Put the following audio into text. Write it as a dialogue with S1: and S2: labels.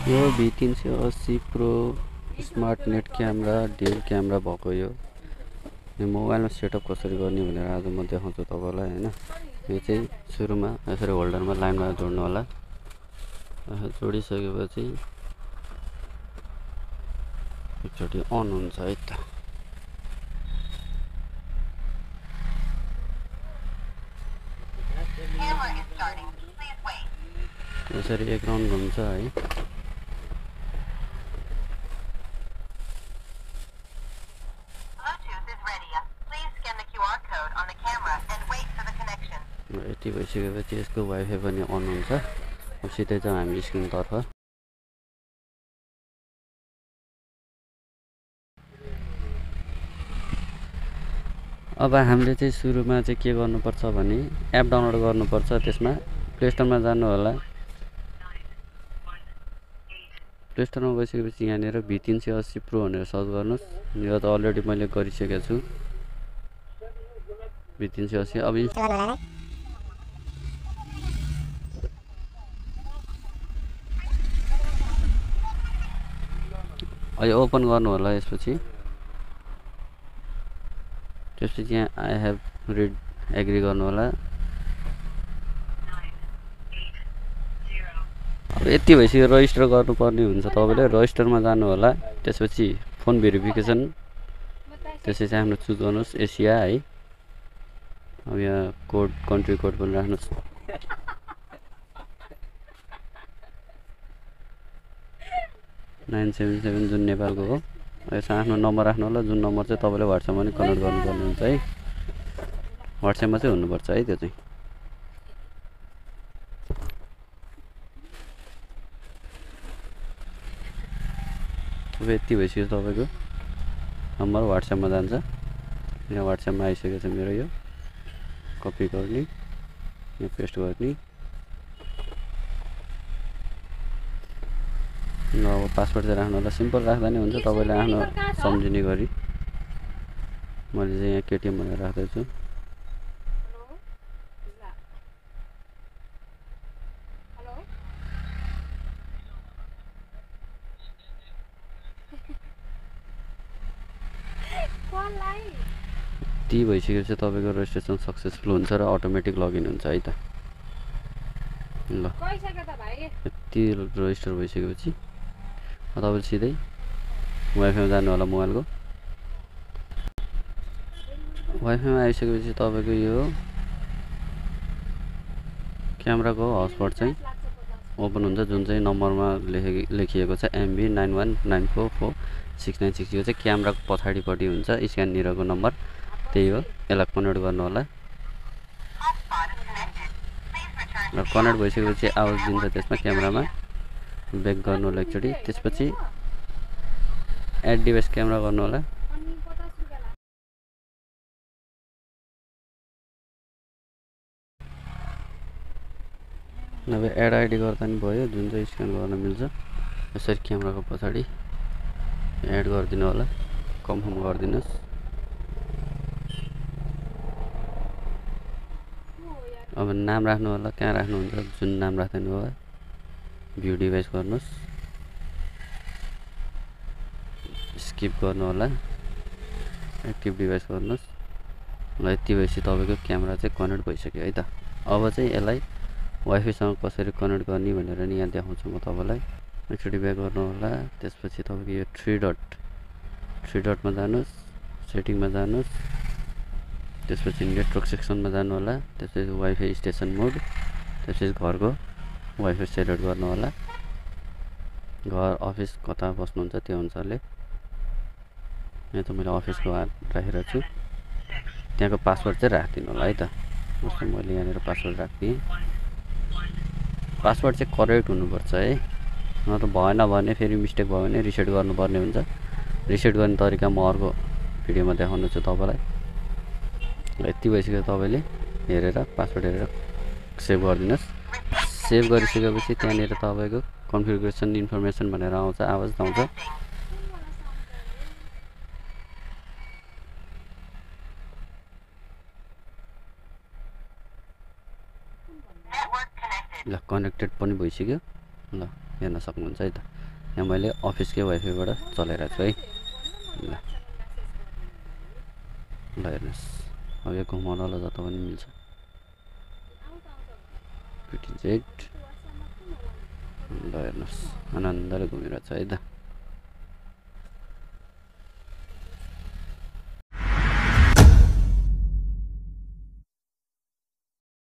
S1: यो V380 pro smart net camera dual camera भएको यो मोबाइलमा सेटअप कसरी गर्ने भनेर आज म देखाउँछु तपाईलाई हैन। यो चाहिँ सुरुमा यसरी होल्डरमा लाइनमा जोड्नु होला। जोडिसकेपछि एकचोटि अन हुन्छ है त। यसरी एक राउन्ड घुम्छ है। यति भइसकेपछि यसको वाइफाई पनि अन हुन्छ। अब सिधै जाउँ हामी स्क्रिनतर्फ। अब हामीले चाहिँ सुरुमा चाहिँ के गर्नुपर्छ भने एप डाउनलोड गर्नुपर्छ। त्यसमा प्ले स्टोरमा जानु होला। प्ले स्टोरमा गइसकेपछि यहाँनिर V380 प्रो भनेर सर्च गर्नुहोस्। यो त अलरेडी मैले गरिसकेको छु V380। अब अहिले ओपन गर्नु होला। त्यसपछि यहाँ आई हेभ रिड एग्री गर्नु होला। अब यति भइसक्यो रजिस्टर गर्नुपर्ने हुन्छ। तपाईले रजिस्टरमा जानु होला। त्यसपछि फोन भेरिफिकेसन त्यसपछि आफ्नो चुज गर्नुहोस् एसिया है। अब यहाँ कोड कन्ट्री कोड पनि राख्नुहोस्। $977 जुन नेपालको हो। यसमा आफ्नो नम्बर राख्नु होला। जुन नम्बर चाहिँ तपाईले व्हाट्सएपमा पनि कनेक्ट गर्नुपर्ने हुन्छ है। व्हाट्सएपमा चाहिँ हुनुपर्छ है त्यो चाहिँ। अब यति भइसक्यो तपाईको नम्बर व्हाट्सएपमा जान्छ। यहाँ व्हाट्सएपमा आइसकेको छ मेरो। यो कपी गर्ने, यहाँ पेस्ट गर्ने। अब पासवर्ड चाहिँ राख्नु होला। सिम्पल राख्दा नि हुन्छ तपाईले आफ्नो सम्झिने गरी। मैले चाहिँ यहाँ केटीएम भनेर राख्दैछु। ती भइसकेपछि तपाईको रेजिस्ट्रेसन सक्सेसफुल हुन्छ र अटोमेटिक लगइन हुन्छ है त। ल यति रेजिस्टर भइसकेपछि तपाईले सिधै वाइफाईमा जानु होला। मोबाइलको वाइफाईमा आइसकेपछि तपाईको यो क्यामेराको हटस्पट चाहिँ ओपन हुन्छ। जुन चाहिँ नम्बरमा लेखिएको छ MB91944696। यो चाहिँ क्यामेराको पछाडिपट्टि हुन्छ। स्क्याननिरको नम्बर त्यही हो। यसलाई कनेक्ट गर्नु होला। र कनेक्ट भइसकेपछि आवाज दिन्छ त्यसमा क्यामेरामा। ब्याक गर्नु होला एकचोटि। त्यसपछि एड डिभाइस क्यामेरा गर्नु होला। अब एड आइडी गर्दा नि भयो। जुन चाहिँ स्क्यान गर्न मिल्छ। यसरी क्यामेराको पछाडि एड गरिदिनु होला। कन्फर्म गरिदिनुहोस्। अब नाम राख्नु होला। कहाँ राख्नुहुन्छ जुन नाम राख्दिनु होला। भ्यू डिभाइस गर्नुहोस्। स्किप गर्नु होला। एक्टिभ डिभाइस गर्नुहोस्। ल यति भएपछि तपाईको क्यामेरा चाहिँ कनेक्ट भइसक्यो है त। अब चाहिँ यसलाई वाइफाईसँग कसरी कनेक्ट गर्ने भनेर नि यहाँ देखाउँछु म तपाईलाई। एकचोटि ब्याक गर्नु होला। त्यसपछि तपाईको यो थ्री डटमा जानुहोस्। सेटिङमा जानुहोस्। त्यसपछि नेटवर्क सेक्सनमा जानु होला। त्यसपछि वाइफाई स्टेसन मोड। त्यसपछि घरको वाइफाई सेलेक्ट गर्नु होला। घर अफिस कता बस्नुहुन्छ त्यो अनुसारले। यहाँ त मैले अफिसको राखिरहेको छु। त्यहाँको पासवर्ड चाहिँ राखिदिनु होला है त। जस्तो मैले यहाँनिर पासवर्ड राखिदिएँ। पासवर्ड चाहिँ करेक्ट हुनुपर्छ है। नत्र भएन भने फेरि मिस्टेक भयो भने रिसेट गर्नुपर्ने हुन्छ। रिसेट गर्ने तरिका म अर्को भिडियोमा देखाउनु छु तपाईलाई। यति भइसक्यो तपाईले हेरेर पासवर्ड हेरेर सेभ गरिदिनुहोस्। सेभ गरिसकेपछि त्यहाँनिर तपाईको कन्फिगरेसन इन्फर्मेसन भनेर आउँछ। आवाज आउँछ। ल कनेक्टेड पनि भइसक्यो। ल हेर्न सक्नुहुन्छ है त। यहाँ मैले अफिसकै वाइफाईबाट चलाइरहेको छु है। ल ल हेर्नुहोस्, अब यो घुमाउनलाई जता पनि मिल्छ। पिटिजेड ल हेर्नुहोस्, आनन्दले घुमिरहेको छ है त।